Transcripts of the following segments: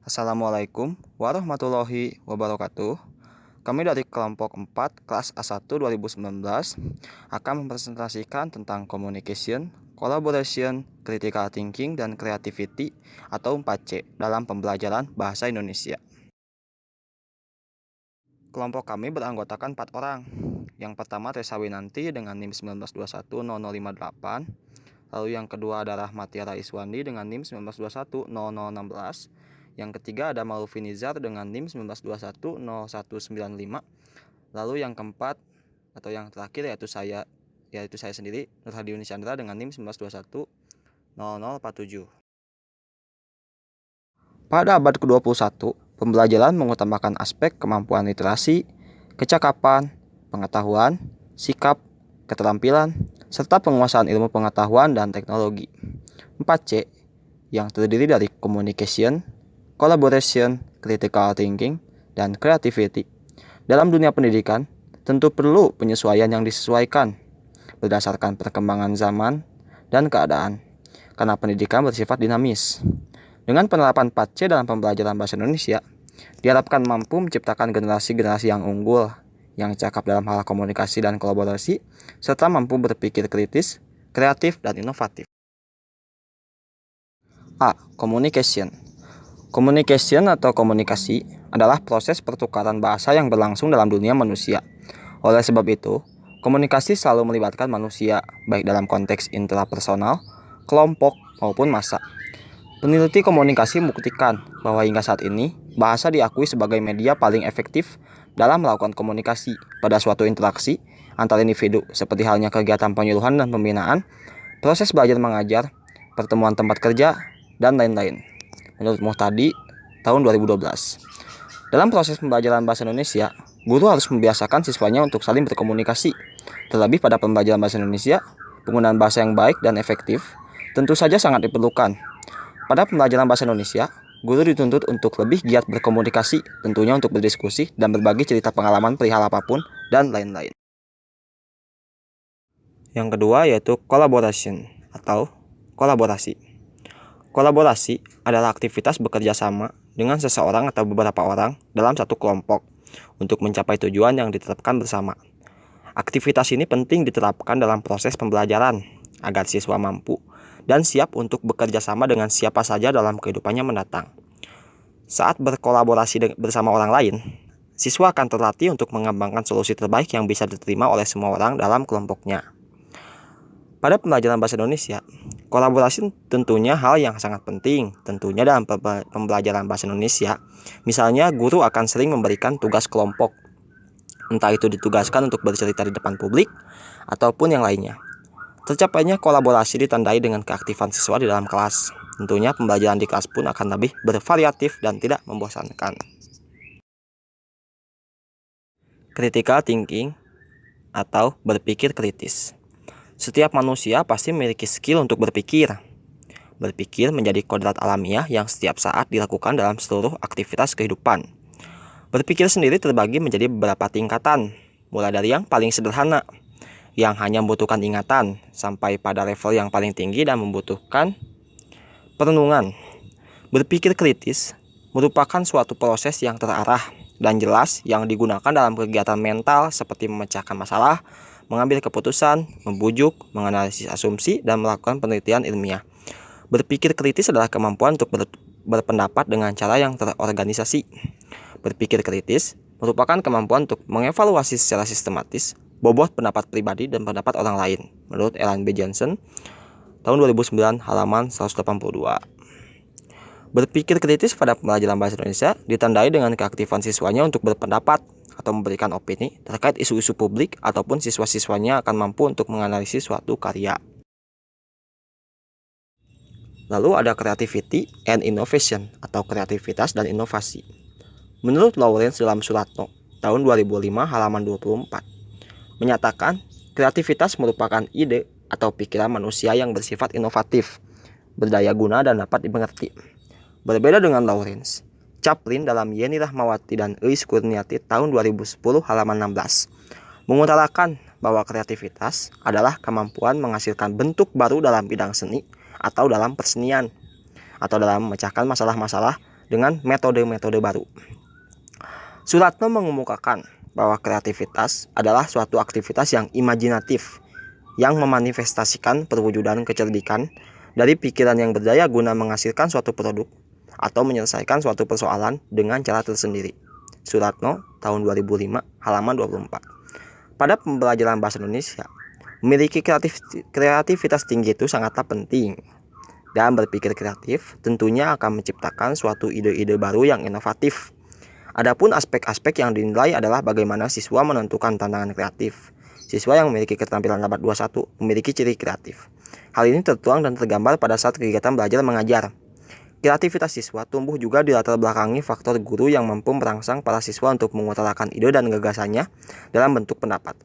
Assalamualaikum warahmatullahi wabarakatuh. Kami dari kelompok 4 kelas A1 2019 akan mempresentasikan tentang communication, collaboration, critical thinking, dan creativity atau 4C dalam pembelajaran bahasa Indonesia. Kelompok kami beranggotakan 4 orang. Yang pertama Resa Winanti dengan NIM 19210058. Lalu yang kedua ada Rahmatiara Iswandi dengan NIM 19210016. Yang ketiga ada Malufi Nizar dengan NIM 19210195. Lalu yang keempat atau yang terakhir yaitu saya sendiri, Nur Hadi Yuni Chandra dengan NIM 19210047. Pada abad ke-21, pembelajaran mengutamakan aspek kemampuan literasi, kecakapan, pengetahuan, sikap, keterampilan, serta penguasaan ilmu pengetahuan dan teknologi. 4C yang terdiri dari communication, collaboration, critical thinking, dan creativity. Dalam dunia pendidikan, tentu perlu penyesuaian yang disesuaikan berdasarkan perkembangan zaman dan keadaan, karena pendidikan bersifat dinamis. Dengan penerapan 4C dalam pembelajaran bahasa Indonesia, diharapkan mampu menciptakan generasi-generasi yang unggul, yang cakap dalam hal komunikasi dan kolaborasi, serta mampu berpikir kritis, kreatif, dan inovatif. A. Communication. Communication atau komunikasi adalah proses pertukaran bahasa yang berlangsung dalam dunia manusia. Oleh sebab itu, komunikasi selalu melibatkan manusia, baik dalam konteks intrapersonal, kelompok, maupun massa. Peneliti komunikasi membuktikan bahwa hingga saat ini, bahasa diakui sebagai media paling efektif dalam melakukan komunikasi pada suatu interaksi antar individu, seperti halnya kegiatan penyuluhan dan pembinaan, proses belajar mengajar, pertemuan tempat kerja, dan lain-lain. Menurut Muhtadi, tahun 2012. Dalam proses pembelajaran bahasa Indonesia, guru harus membiasakan siswanya untuk saling berkomunikasi. Terlebih pada pembelajaran bahasa Indonesia, penggunaan bahasa yang baik dan efektif tentu saja sangat diperlukan. Pada pembelajaran bahasa Indonesia, guru dituntut untuk lebih giat berkomunikasi, tentunya untuk berdiskusi dan berbagi cerita pengalaman perihal apapun, dan lain-lain. Yang kedua yaitu collaboration atau kolaborasi. Kolaborasi adalah aktivitas bekerja sama dengan seseorang atau beberapa orang dalam satu kelompok untuk mencapai tujuan yang ditetapkan bersama. Aktivitas ini penting diterapkan dalam proses pembelajaran agar siswa mampu dan siap untuk bekerja sama dengan siapa saja dalam kehidupannya mendatang. Saat berkolaborasi bersama orang lain, siswa akan terlatih untuk mengembangkan solusi terbaik yang bisa diterima oleh semua orang dalam kelompoknya. Pada pembelajaran bahasa Indonesia, kolaborasi tentunya hal yang sangat penting. Tentunya dalam pembelajaran bahasa Indonesia, misalnya guru akan sering memberikan tugas kelompok, entah itu ditugaskan untuk bercerita di depan publik ataupun yang lainnya. Tercapainya kolaborasi ditandai dengan keaktifan siswa di dalam kelas. Tentunya pembelajaran di kelas pun akan lebih bervariatif dan tidak membosankan. Critical thinking atau berpikir kritis. Setiap manusia pasti memiliki skill untuk berpikir. Berpikir menjadi kodrat alamiah yang setiap saat dilakukan dalam seluruh aktivitas kehidupan. Berpikir sendiri terbagi menjadi beberapa tingkatan, mulai dari yang paling sederhana, yang hanya membutuhkan ingatan, sampai pada level yang paling tinggi dan membutuhkan perenungan. Berpikir kritis merupakan suatu proses yang terarah dan jelas yang digunakan dalam kegiatan mental seperti memecahkan masalah, mengambil keputusan, membujuk, menganalisis asumsi, dan melakukan penelitian ilmiah. Berpikir kritis adalah kemampuan untuk berpendapat dengan cara yang terorganisasi. Berpikir kritis merupakan kemampuan untuk mengevaluasi secara sistematis bobot pendapat pribadi dan pendapat orang lain, menurut Ellen B. Johnson, tahun 2009, halaman 182. Berpikir kritis pada pembelajaran bahasa Indonesia ditandai dengan keaktifan siswanya untuk berpendapat atau memberikan opini terkait isu-isu publik ataupun siswa-siswanya akan mampu untuk menganalisis suatu karya. Lalu ada creativity and innovation atau kreativitas dan inovasi. Menurut Lawrence dalam Suratno, tahun 2005, halaman 24. Menyatakan kreativitas merupakan ide atau pikiran manusia yang bersifat inovatif, berdaya guna dan dapat dimengerti. Berbeda dengan Lawrence, Chaplin dalam Yeni Rahmawati dan Eis Kurniati tahun 2010 halaman 16 mengutarakan bahwa kreativitas adalah kemampuan menghasilkan bentuk baru dalam bidang seni atau dalam persenian atau dalam memecahkan masalah-masalah dengan metode-metode baru. Suratno mengemukakan bahwa kreativitas adalah suatu aktivitas yang imajinatif yang memanifestasikan perwujudan kecerdikan dari pikiran yang berdaya guna menghasilkan suatu produk atau menyelesaikan suatu persoalan dengan cara tersendiri. Suratno, tahun 2005, halaman 24. Pada pembelajaran bahasa Indonesia, memiliki kreativitas tinggi itu sangatlah penting. Dan berpikir kreatif tentunya akan menciptakan suatu ide-ide baru yang inovatif. Adapun aspek-aspek yang dinilai adalah bagaimana siswa menentukan tantangan kreatif. Siswa yang memiliki keterampilan abad 21 memiliki ciri kreatif. Hal ini tertuang dan tergambar pada saat kegiatan belajar mengajar. Kreativitas siswa tumbuh juga dilatar belakangi faktor guru yang mampu merangsang para siswa untuk mengutarakan ide dan gagasannya dalam bentuk pendapat.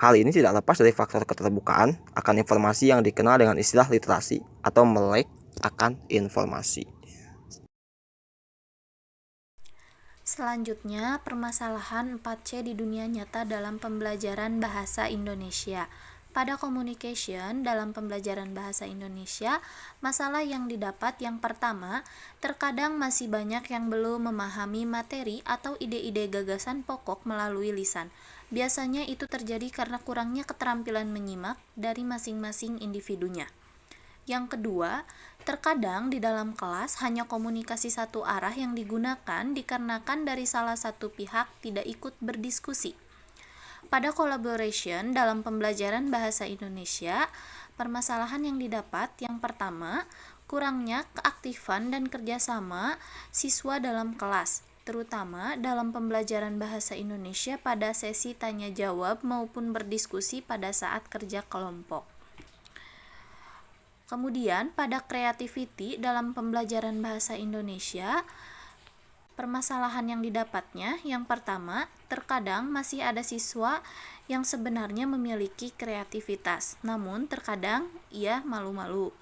Hal ini tidak lepas dari faktor keterbukaan akan informasi yang dikenal dengan istilah literasi atau melek akan informasi. Selanjutnya, permasalahan 4C di dunia nyata dalam pembelajaran bahasa Indonesia. Pada communication dalam pembelajaran bahasa Indonesia, masalah yang didapat yang pertama, terkadang masih banyak yang belum memahami materi atau ide-ide gagasan pokok melalui lisan. Biasanya itu terjadi karena kurangnya keterampilan menyimak dari masing-masing individunya. Yang kedua, terkadang di dalam kelas hanya komunikasi satu arah yang digunakan dikarenakan dari salah satu pihak tidak ikut berdiskusi. Pada collaboration dalam pembelajaran bahasa Indonesia, permasalahan yang didapat yang pertama, kurangnya keaktifan dan kerjasama siswa dalam kelas, terutama dalam pembelajaran bahasa Indonesia pada sesi tanya-jawab maupun berdiskusi pada saat kerja kelompok. Kemudian pada creativity dalam pembelajaran bahasa Indonesia, permasalahan yang didapatnya yang pertama, terkadang masih ada siswa yang sebenarnya memiliki kreativitas, namun terkadang ia malu-malu.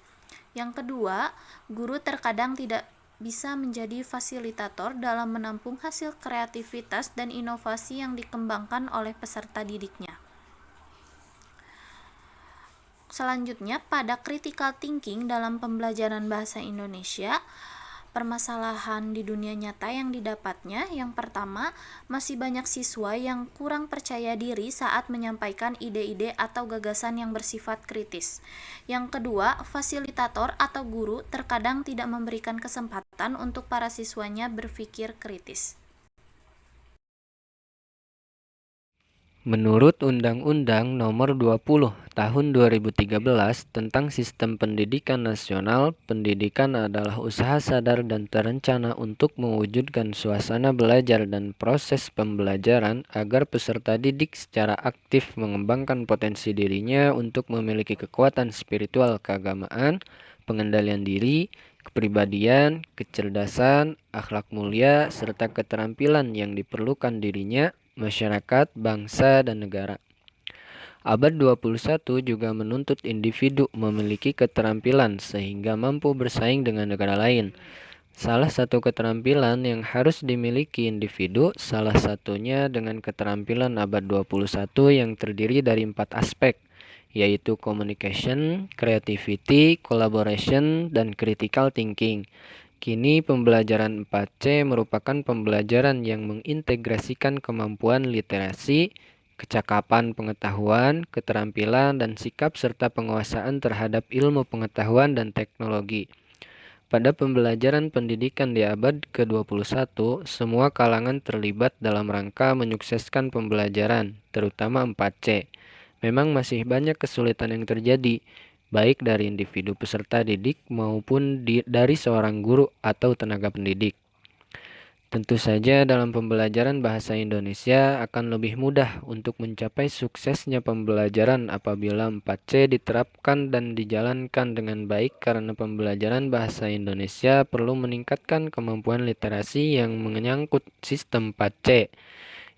Yang kedua, guru terkadang tidak bisa menjadi fasilitator dalam menampung hasil kreativitas dan inovasi yang dikembangkan oleh peserta didiknya. Selanjutnya, pada critical thinking dalam pembelajaran bahasa Indonesia, permasalahan di dunia nyata yang didapatnya yang pertama, masih banyak siswa yang kurang percaya diri saat menyampaikan ide-ide atau gagasan yang bersifat kritis. Yang kedua, fasilitator atau guru terkadang tidak memberikan kesempatan untuk para siswanya berpikir kritis. Menurut Undang-Undang Nomor 20 Tahun 2013 tentang Sistem Pendidikan Nasional, pendidikan adalah usaha sadar dan terencana untuk mewujudkan suasana belajar dan proses pembelajaran agar peserta didik secara aktif mengembangkan potensi dirinya untuk memiliki kekuatan spiritual keagamaan, pengendalian diri, kepribadian, kecerdasan, akhlak mulia, serta keterampilan yang diperlukan dirinya, masyarakat, bangsa, dan negara. Abad 21 juga menuntut individu memiliki keterampilan sehingga mampu bersaing dengan negara lain. Salah satu keterampilan yang harus dimiliki individu, salah satunya dengan keterampilan abad 21 yang terdiri dari 4 aspek, yaitu communication, creativity, collaboration, dan critical thinking. Kini pembelajaran 4C merupakan pembelajaran yang mengintegrasikan kemampuan literasi, kecakapan pengetahuan, keterampilan, dan sikap serta penguasaan terhadap ilmu pengetahuan dan teknologi. Pada pembelajaran pendidikan di abad ke-21, semua kalangan terlibat dalam rangka menyukseskan pembelajaran, terutama 4C. Memang masih banyak kesulitan yang terjadi, baik dari individu peserta didik maupun dari seorang guru atau tenaga pendidik. Tentu saja dalam pembelajaran bahasa Indonesia akan lebih mudah untuk mencapai suksesnya pembelajaran apabila 4C diterapkan dan dijalankan dengan baik karena pembelajaran bahasa Indonesia perlu meningkatkan kemampuan literasi yang menyangkut sistem 4C,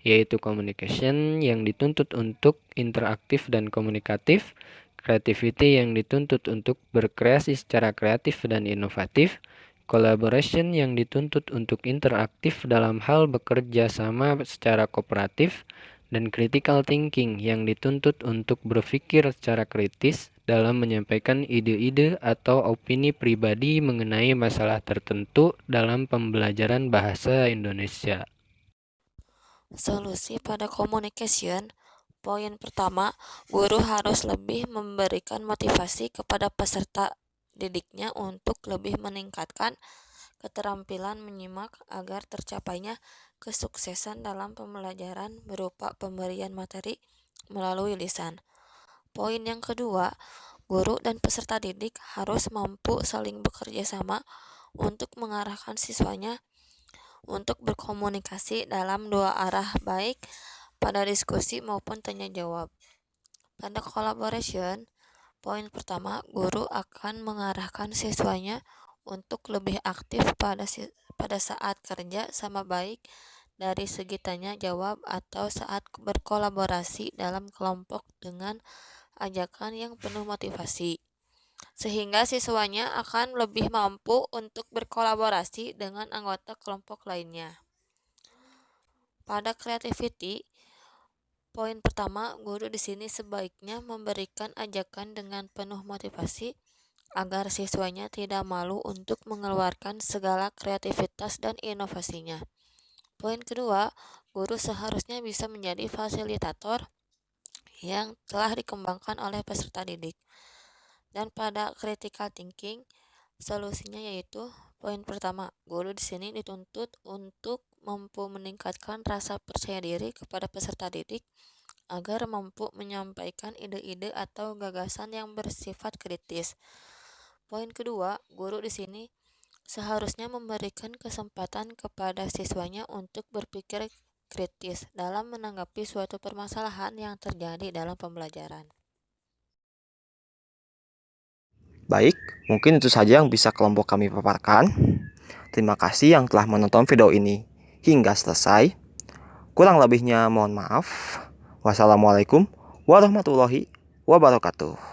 yaitu communication yang dituntut untuk interaktif dan komunikatif, creativity yang dituntut untuk berkreasi secara kreatif dan inovatif, collaboration yang dituntut untuk interaktif dalam hal bekerja sama secara kooperatif, dan critical thinking yang dituntut untuk berpikir secara kritis dalam menyampaikan ide-ide atau opini pribadi mengenai masalah tertentu dalam pembelajaran bahasa Indonesia. Solusi pada communication. Poin pertama, guru harus lebih memberikan motivasi kepada peserta didiknya untuk lebih meningkatkan keterampilan menyimak agar tercapainya kesuksesan dalam pembelajaran berupa pemberian materi melalui lisan. Poin yang kedua, guru dan peserta didik harus mampu saling bekerja sama untuk mengarahkan siswanya untuk berkomunikasi dalam dua arah, baik pada diskusi maupun tanya jawab. Pada collaboration, poin pertama, guru akan mengarahkan siswanya untuk lebih aktif pada saat kerja sama, baik dari segi tanya jawab atau saat berkolaborasi dalam kelompok dengan ajakan yang penuh motivasi, sehingga siswanya akan lebih mampu untuk berkolaborasi dengan anggota kelompok lainnya. Pada creativity, poin pertama, guru di sini sebaiknya memberikan ajakan dengan penuh motivasi agar siswanya tidak malu untuk mengeluarkan segala kreativitas dan inovasinya. Poin kedua, guru seharusnya bisa menjadi fasilitator yang telah dikembangkan oleh peserta didik. Dan pada critical thinking, solusinya yaitu poin pertama, guru di sini dituntut untuk mampu meningkatkan rasa percaya diri kepada peserta didik agar mampu menyampaikan ide-ide atau gagasan yang bersifat kritis. Poin kedua, guru di sini seharusnya memberikan kesempatan kepada siswanya untuk berpikir kritis dalam menanggapi suatu permasalahan yang terjadi dalam pembelajaran. Baik, mungkin itu saja yang bisa kelompok kami paparkan. Terima kasih yang telah menonton video ini hingga selesai. Kurang lebihnya mohon maaf. Wassalamualaikum warahmatullahi wabarakatuh.